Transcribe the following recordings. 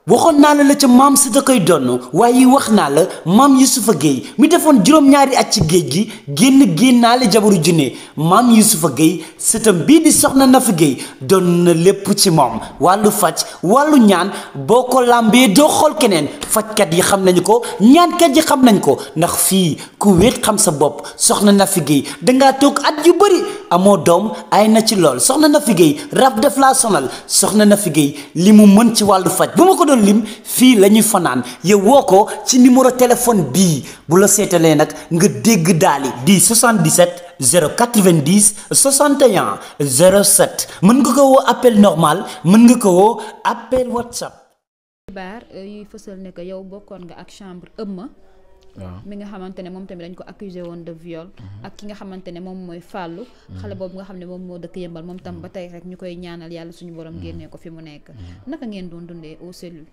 waxoon naa la ca maam si da koy donn waaye wax naa la maam Youssoufa Gueye mi defoon juróom-ñaari at ci géej gi génnaale jabaru junne maam Youssoufa Gueye sëtam bii di soxna Nafi Gueye doon na lépp ci moom wàllu faj wàllu ñaan boo ko làmbee doo xool keneen fajkat yi xam nañu ko ñaankat yi xam nañ ko ndax fii ku wéet xam sa bopp soxna Nafi Gueye dangaa toog at yu bëri amoo doom ay na ci lool soxna Nafi Gueye rab def laa sonal soxna Nafi Gueye li mu mën ci wàllu faj bu ma ko doon lim fii la ñuy fanaan yow woo ko ci numéro téléphone bii bu la seetalee nag nga dégg daali di 77 090 61 07 mën nga ko woo appel normal mën nga ko woo appel WhatsApp. xibaar yuy fësal ne que yow bokkoon nga ak chambre ëmma mi nga xamante ne moom tamit dañ ko accusé woon de viol ak ki nga xamante ne moom mooy fàllu xale boobu nga xam ne moom moo dëkk yëmbal moom tam ba tey rek ñu koy ñaanal yàlla suñu borom génnee ko fi mu nekk naka ngeen doon dundee aux cellules.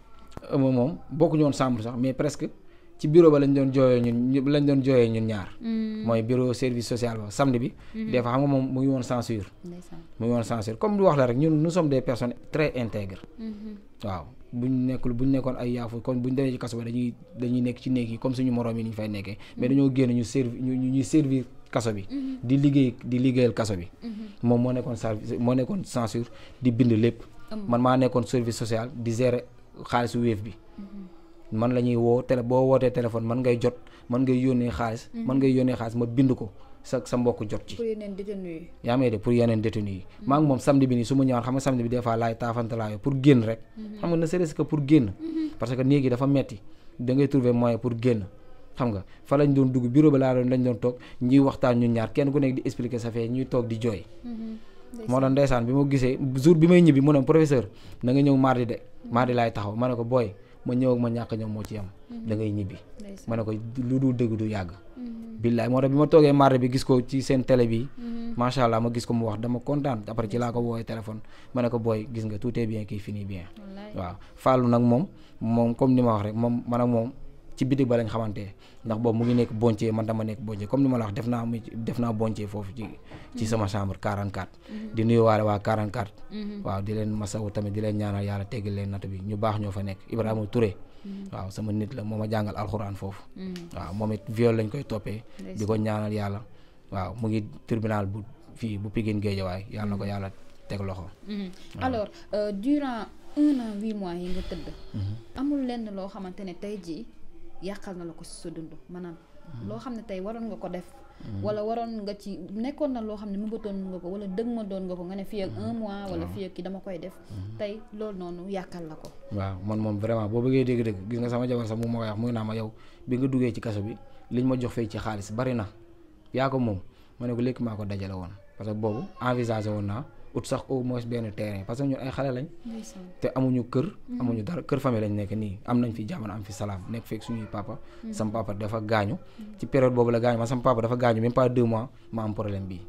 moom bokkuñu woon chambre sax mais presque ci bureau ba lañ doon jooyee ñun ñaar mooy bureau service social ba samedi bi des fois xam nga moom mu ngi woon censure comme du wax la rek ñun nous sommes des personnes très intègres waaw buñ nekkoon ay yaafu kon buñ demee ci kaso ba dañuy nekk ci néeg yi comme suñu moroom yi ni ñu fay nekkee mais dañoo génn ñuy servir kaso bi di liggéeyal kaso bi moom moo nekkoon censure di bind lépp man maa nekkoon service social di gérer xaalisu Wave bi man la ñuy woo boo wootee téléphone man ngay jot man ngay yónnee xaalis ma bind ko sa mbokk jot ci. pour yeneen détenus yi. yaa may de pour yeneen détenus yi. maa ngi moom samedi bi nii su ma ñëwaan xam nga samedi bi des fois laay taafantalaayo pour génn rek. xam nga ne serait-ce que pour génn. parce que néeg yi dafa metti da ngay trouver moyen pour génn. xam nga fa lañ doon dugg bureau ba lañ doon toog ñuy waxtaan ñun ñaar kenn ku nekk di expliquer sa fee ñuy toog di jooy. moo doon ndeysaan bi ma gisee jour bi may ñibbi mu ne professeur na nga ñëw mardi laay taxaw ma ne ko booy ma ñëw ak ma ñàkk ñëw moo ci am da ngay ñibbi ma ne ko lu dul dëgg du yàgg billaay moo tax bi ma toogee mardi bi gis ko ci seen télé bi macha allah ma gis ko mu wax dama kontaan après ci laa ko woowee téléphone ma ne ko booy gis nga tout est bien qui finit bien waaw Fallou nag moom comme ni ma wax rek moom man ak moom ci bitig ba lañ xamante ndax boobu mu ngi nekk Bontier man dama nekk Bontier comme ni ma la wax def naa Bontier foofu ci sama chambre 44 di nuyuwaale waa 44 waaw di leen masawu tamit di leen ñaanal yàlla teggal leen natt bi ñu baax ñoo fa nekk Ibrahima Touré waaw sama nit la moo ma jàngal alxuraan foofu waaw moom it viol lañ koy toppee di ko ñaanal yàlla waaw mu ngi tribunal bu fii bu Pikine Guédiawaye yàlla na ko yàlla teg loxo alors durant 1 an 8 mois yi nga tëdd amul lenn loo xamante ne tey jii yàqal na la ko ci sa dund maanaam loo xam ne tey waroon nga ko def wala waroon nga ci nekkoon na loo xam ne mëbatoon nga ko wala dëgg ma doon nga ko nga ne fii ak 1 mois wala fii ak ki dama koy def tey loolu noonu yàqal la ko waaw man moom vraiment boo bëggee dégg-dëgg gis nga sama jabar sax mu ma koy wax muy naa ma yow bi nga duggee ci kaso bi liñ ma jox fay ci xaalis bari na yaa ko moom ma ne ko léegi maa ko dajale woon parce que boobu envisagé woon naa ut sax au moins benn terrain parce que ñun ay xale lañ te amuñu kër amuñu dara kër famille lañ nekk nii am nañ fi jamono am fi salaam nekk fekk suñuy papa sama papa dafa gaañu ci période boobu la gaañu ma sama papa dafa gaañu même pas 2 mois ma am problème bii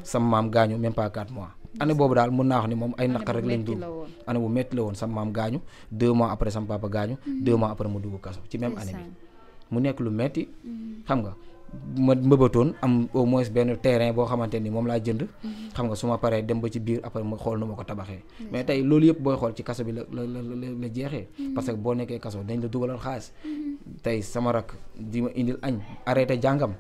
sama maam gaañu même pas 4 mois année boobu daal mën naa wax ni moom ay naqar rek lañ dugg année bu métti la woon sama maam gaañu 2 mois après sama papa gaañu 2 mois après mu dugg kaso ci même année bi mu nekk lu metti xam nga ma mbëbatoon am au moins benn terrain boo xamante ni moom laa jënd xam nga su ma paree dem ba ci biir après ma xool nu ma ko tabaxee mais tey loolu yëpp booy xool ci kaso bi la jeexee parce que boo nekkee kaso dañ la dugalal xaalis tey sama rak di ma indil añ arrêté jàngam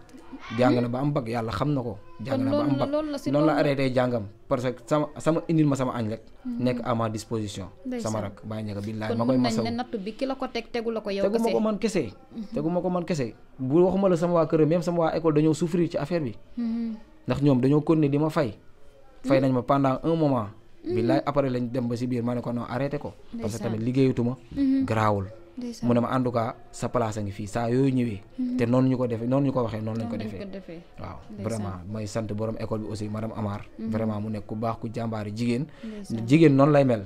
jàng na ba am bac yàlla xam na ko jàng na ba am bac noonu la arrêté jàngam parce que sama indil ma sama añ rek nekk à ma disposition sama rak bàyyi ñeka billaay ma koy masaw kon natt bi ki la ko tegu la ko yow tegu ma ko man kese bu waxuma la sama waa kër même sama waa école dañoo souffrir ci affaire bi ndax ñoom dañoo continuer di ma fay nañ ma pendant un moment billaay après lañ dem ba si biir ma ne ko non arrêté ko parce que tamit liggéeyatuma garaawul mu ne ma en tout cas sa place a ngi fii saa yooyu ñëwee te noonu ñu ko defee noonu ñu ko waxee noonu lañ ko defee waaw vraiment may sant borom école bi aussi madame Amar vraiment mu nekk ku baax ku jàmbaari jigéen noonu lay mel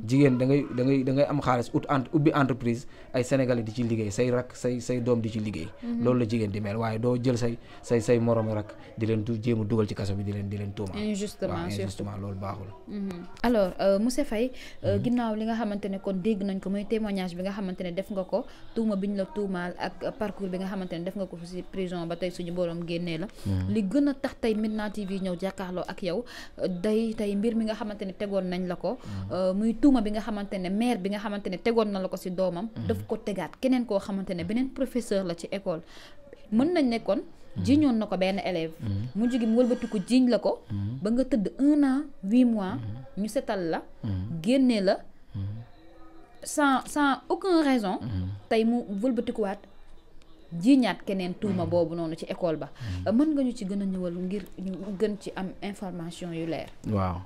jigéen da ngay am xaalis ubbi entreprise ay sénégalais di ci liggéey say rak say doom di ci liggéey loolu la jigéen di mel waaye doo jël say morom rak di leen jéem a dugal ci kaso bi di leen tuuma injustement loolu baaxul alors monsieur Faye ginnaaw li nga xamante ne kon dégg nañ ko muy témoignage bi nga xamante ne def nga ko tuuma bi ñu la tuumaal ak parcours bi nga xamante ne def nga ko ci prison ba tey suñu borom génnee la li gën a tax tey Médina TV ñëw jàkkaarloo ak yow day tey mbir mi nga xamante ne tegoon nañ la ko muy tuuma bi nga xamante ne maire bi nga xamante ne tegoon na la ko ci doomam daf ko tegaat keneen koo xamante ne beneen professeur la ci école mën nañ ne kon jiiñoon na ko benn élève mu jógi mu wëlbatiku jiiñ la ko ba nga tëdd 1 an 8 mois ñu setal la génnee la sans aucune raison tey mu wëlbatikuwaat jiiñaat keneen tuuma boobu noonu ci école ba mën nga ñu ci gën a ñëwal ngir ñu gën ci am information yu leer. waaw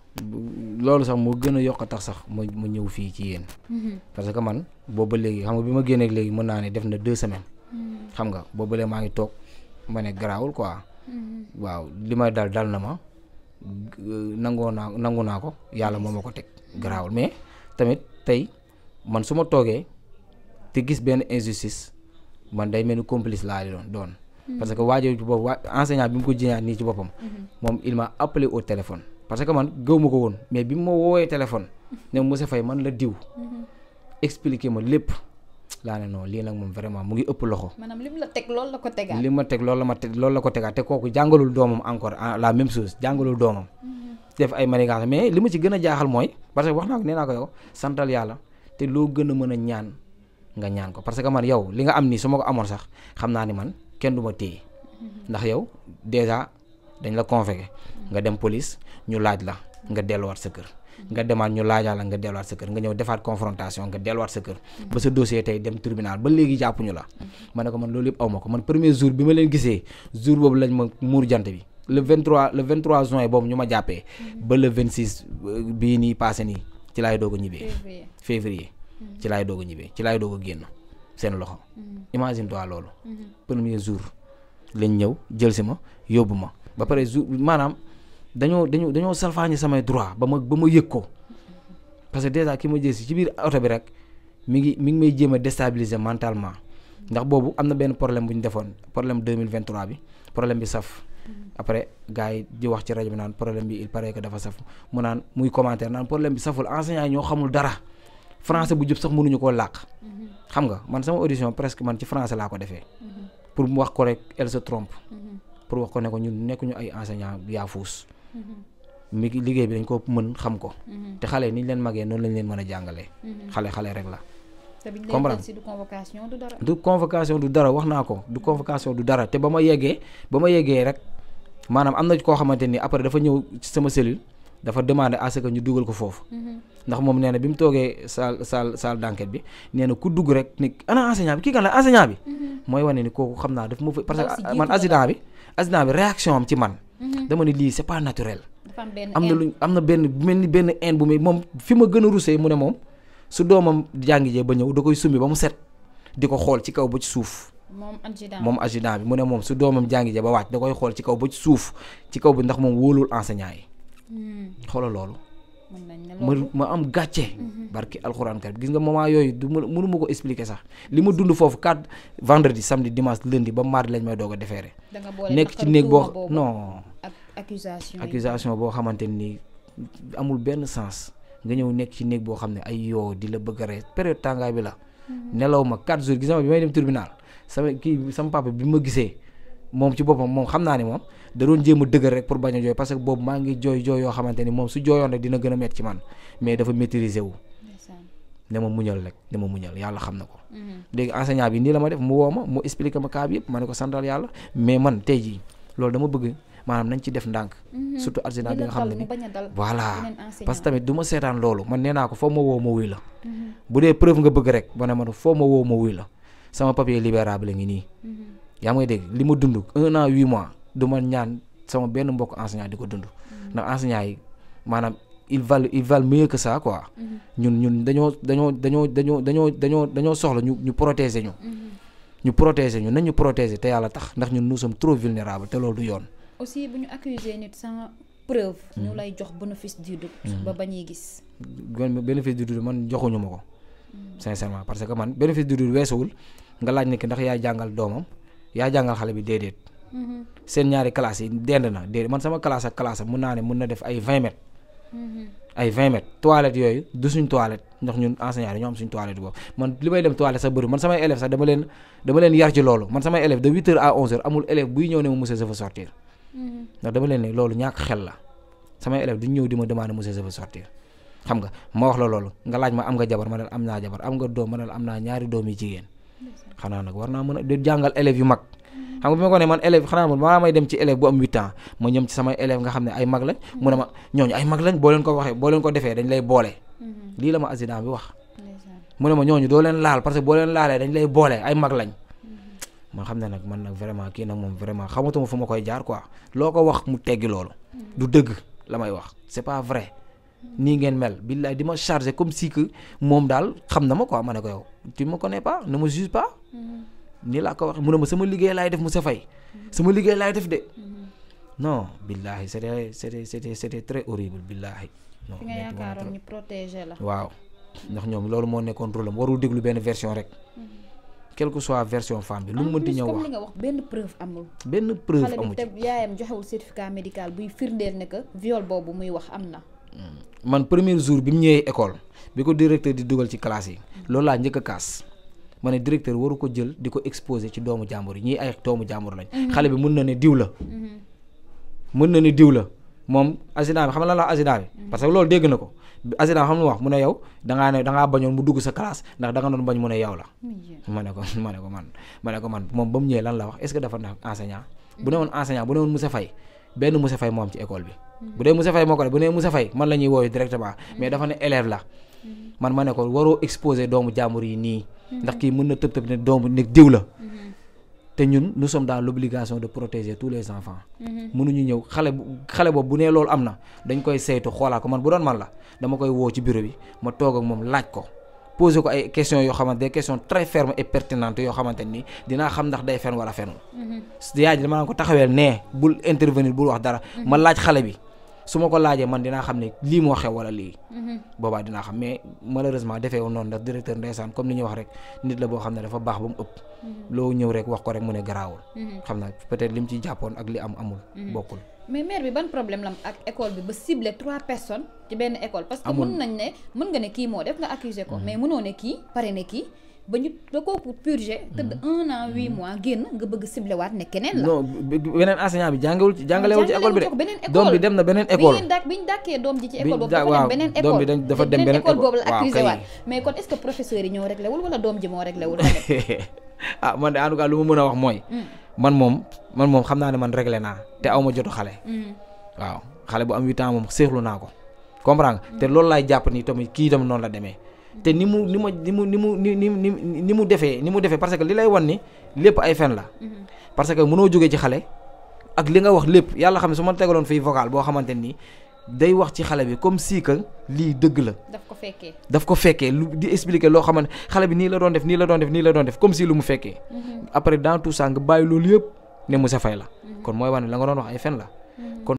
loolu sax moo gën a yokk tax sax ma ñëw fii ci yéen parce que man booba léegi xam nga bi ma génneeg léegi mën naa ne def na 2 semaines xam nga booba léegi maa ngi toog ma ne garaawul quoi waaw li may dal na ma nangu naa ko yàlla moo ma ko teg garaawul mais tamit tey man su ma toogee te gis benn injustice man day mel ni complice laa doon parce que waajur boobu enseignant bi mu ko jiñaat nii ci boppam moom il m'a appelé au téléphone parce que man gëw ma ko woon mais bi mu ma woowee téléphone ne monsieur Faye man la diw expliquer ma lépp laa ne non lii nag moom vraiment mu ngi ëpp loxo. maanaam lim la teg loolu la ko tegaat. li ma teg loolu la ko tegaat te kooku jàngalul doomam encore la même chose jàngalul doomam. def ay manigances mais li ma ci gën a jaaxal mooy parce que wax naa ko nee naa ko yow santal yàlla te loo gën a mën a ñaan nga ñaan ko parce que man yow li nga am nii su ma ko amoon sax xam naa ni man kenn du ma téye ndax yow déjà dañ la convoqué nga dem police ñu laaj la nga delluwaat sa kër. nga demaat ñu laajal la nga delluwaat sa kër nga ñëw defaat confrontation nga delluwaat sa kër ba sa dossier tey dem tribunal ba léegi jàppuñu la ma ne ko man loolu yëpp aw ma ko man premier jour bi ma leen gisee jour boobu lañ ma muur jant bi le 23 juin boobu ñu ma jàppee ba le 26 bii nii passé nii ci laay doog a ñibbee février ci laay doog a ñibbee ci laay doog a génn seen loxo imagine toi loolu premier jour lañ ñëw jël si ma yóbbu ma ba pare jour maanaam dañoo salfaañi samay droit ba ma yëg ko parce que déjà ki ma jël si ci biir oto bi rek mi ngi may jéem a déstabiliser mentalement ndax boobu am na benn problème bu ñu defoon problème 2023 bi problème bi saf après gars yi di wax ci rajo bi naan problème bi il paraît que dafa saf mu naan muy commentaire naan problème bi saful enseignant yi ñoo xamul dara français bu jub sax mënuñu koo làq xam nga man sama audition presque man ci français laa ko defee pour mu wax ko rek elle se trompe pour wax ko ne ko ñun nekkuñu ay enseignant yaa fuus mi liggéey bi dañ ko mën xam ko te xale ni ñu leen magee noonu lañ leen mën a jàngalee xale rek la comprendre du convocation du dara wax naa ko du convocation du dara te ba ma yeggee rek maanaam am na koo xamante ni après dafa ñëw ci sama cellule dafa demander à ce que ñu dugal ko foofu ndax moom nee na bi mu toogee salle d'enquête bi nee na ku dugg rek ni ana enseignant bi kii kan la enseignant bi mooy wane ni kooku xam naa daf ma fa parce que man accident bi réaction am ci man dama ni lii c'est pas naturel am na benn mel ni benn haine bu muy moom fi ma gën a rusee mu ne moom su doomam jàngi jee ba ñëw da koy summi ba mu set di ko xool ci kaw ba ci suuf moom adjudant bi mu ne moom su doomam jàngi jee ba wàcc da koy xool ci kaw ba ci suuf ci kaw bi ndax moom wóolul enseignant yi xoolal loolu ma am gàcce barki alxuraan karim gis nga moment yooyu du mënu ma ko expliquer sax li ma dund foofu 4 vendredi samedi dimanche lundi ba mardi lañ may doog a defeere nekk ci néeg boo non accusation boo xamante ni amul benn sens nga ñëw nekk ci néeg boo xam ne ay yoo di la bëgg a rey période tàngaay bi la nelaw ma 4 jours gis nga bi may dem tribunal sama papa bi ma gisee moom ci boppam moom xam naa ni moom da doon jéem a dëgër rek pour bañ a jooy parce que boobu maa ngi jooy yoo xamante ni moom su jooyoon rek dina gën a metti ci man mais dafa maîtriser wu ne ma muñal rek ne ma muñal yàlla xam na ko léegi enseignant bi nii la ma def mu woo ma mu expliquer ma cas bi yëpp ma ne ko santal yàlla mais man tey jii loolu dama bëgg maanaam nañ ci def ndànk surtout accident bi nga xam ne ni voilà parce que tamit du ma seetaan loolu man nee naa ko foo ma woo ma wuy la bu dee preuve nga bëgg rek ba ne ma foo ma woo ma wuy la sama papier libérable ngi nii yaa may dégg li ma dund 1 an 8 mois du ma ñaan sama benn mbokk enseignant di ko dund ndax enseignant yi maanaam ils valent mieux que ça quoi ñun dañoo soxla ñu protéger ñu nañ ñu protéger te yàlla tax ndax ñun nous sommes trop vulnérables te loolu du yoon aussi bu ñu accuser nit sans preuve ñu lay jox bénéfice du doute ba bañuy gis bénéfice du doute man joxuñu ma ko sincèrement parce que man bénéfice du doute weesuwul nga laaj ni ki ndax yaa jàngal doomam yaa jàngal xale bi déedéet seen ñaari classes yi dend na déedéet man sama classe ak classe mun naa ne mun na def ay 20 mètres ay 20 mètres toilettes yooyu du suñ toilette ndax ñun enseignants yi ñoo am suñu toilette boobu man li may dem toilette sax bëri man samay élèves sax dama leen yar ci loolu man samay élèves de 8h à 11h amul élève buy ñëw ne ma monsieur je veux sortir ndax dama leen ne loolu ñàkk xel la samay élèves duñ ñëw di ma demander monsieur je veux sortir xam nga ma wax la loolu nga laaj ma am nga jabar ma ne am naa jabar am nga doom ma ne am naa ñaari doom yi jigéen xanaa nag war naa mën a di jàngal élèves yu mag xam nga bi ma ko ne man élève xanaa man maa may dem ci élève bu am 8 ans ma ñëm ci samay élève nga xam ne ay mag lañ mu ne ma ñooñu ay mag lañ boo leen ko waxee boo leen ko defee dañ lay boole lii la ma accident bi wax mu ne ma ñooñu doo leen laal parce que boo leen laalee dañ lay boole ay mag lañ ma xam ne nag man nag vraiment kii nag moom vraiment xamatuma fu ma koy jaar quoi loo ko wax mu teggi loolu du dëgg la may wax c'est pas vrai nii ngeen mel billaay di ma chargé comme si que moom daal xam na ma quoi ma ne ko yow tu me connais pas ne me juge pas nii laa ko wax mu ne ma sama liggéey laay def Moussa Faye sama liggéey laay def de non billahi c'était très horrible billahi non fi nga yaakaaroon ñu protéger la waaw ndax ñoom loolu moo nekkoon problème warul déglu benn version rek quelle que soit version femme bi lu mu mënti ñëw wax comme li nga wax benn preuve amul benn preuve xale amu bi ci te yaayam joxewul certificat médical buy firndeel ne que viol boobu muy wax am na man premier jour bi mu ñëwee école bi ko directeur di dugal ci classe yi loolu laa njëkk a kaas ma ne directeur waru ko jël di ko exposé ci doomu jàmbur yi ñii ay doomu jàmbur lañ xale bi mën na ne diw la mën na ne diw la moom accident bi xam nga lan la accident bi parce que loolu dégg na ko accident xam nga wax mu ne yow dangaa bañoon mu dugg sa classe ndax da nga doon bañ mu ne yow la ma ne ko man moom ba mu ñëwee lan la wax est-ce que dafa na enseignant bu ne woon enseignant bu ne woon Moussa Faye benn Moussa Faye moo am ci école bi bu dee Moussa Faye moo ko def bu nee Moussa Faye man la ñuy wooyu directement mais dafa ne élève la man ma ne ko waroo exposé doomu jàmbur yi nii ndax kii mën na tëb ne doomu ne diw la te ñun nous sommes dans l'obligation de protéger tous les enfants mënuñu ñëw xale boobu bu nee loolu am na dañ koy saytu xoolaa ko man bu doon man la dama koy woo ci bureau bi ma toog ak moom laaj ko poser ko ay questions yoo xamante des questions très fermes et pertinentes yoo xamante ni dinaa xam ndax day fen wala fenul yaay ji dama naan ko taxaweel nee bul intervenir bul wax dara ma laaj xale bi su ma ko laajee man dinaa xam ne lii moo xew wala lii boobaa dinaa xam mais malheureusement defee woon noonu ndax directeur ndeysaan comme ni ñuy wax rek nit la boo xam ne dafa baax ba mu ëpp loo ñëw rek wax ko rek mu ne garaawul xam na peut-être li mu ci jàppoon ak li amul bokkul mais maire bi ban problème la am ak école bi ba ciblé 3 personnes ci benn école parce que mën nga ne kii moo def nga accuser ko mais mënoo ne kii pare ne kii ba kooku purgé tëdd 1 an 8 mois génn nga bëgg ciblé waat ne keneen la. non beneen enseignant bi jàngalewul ci école bi de doom bi dem na beneen école bi ñu dàkkee doom ji ci école boobu dafa dem beneen école doom bi dafa dem beneen école boobu la accusé waat mais kon est-ce que professeurs yi ñoo réglé wul wala doom ji moo réglé wul ah man de en tout cas lu ma mën a wax mooy man moom xam naa ne man réglé naa te aw ma jotu xale waaw xale bu am 8 ans moom seexlu naa ko comprendre nga te loolu laay jàpp ni tamit kii tam noonu la demee te ni mu defee parce que li lay wan ni lépp ay fen la parce que mënoo jógee ci xale ak li nga wax lépp yàlla xam ne su ma tegaloon fii vocal boo xamante ni day wax ci xale bi comme si que lii dëgg la daf ko fekkee lu di expliquer loo xamante xale bi nii la doon def comme si lu mu fekkee après dans tout ça nga bàyyi loolu yëpp ne Moussa Faye la kon mooy wane la nga doon wax ay fen la kon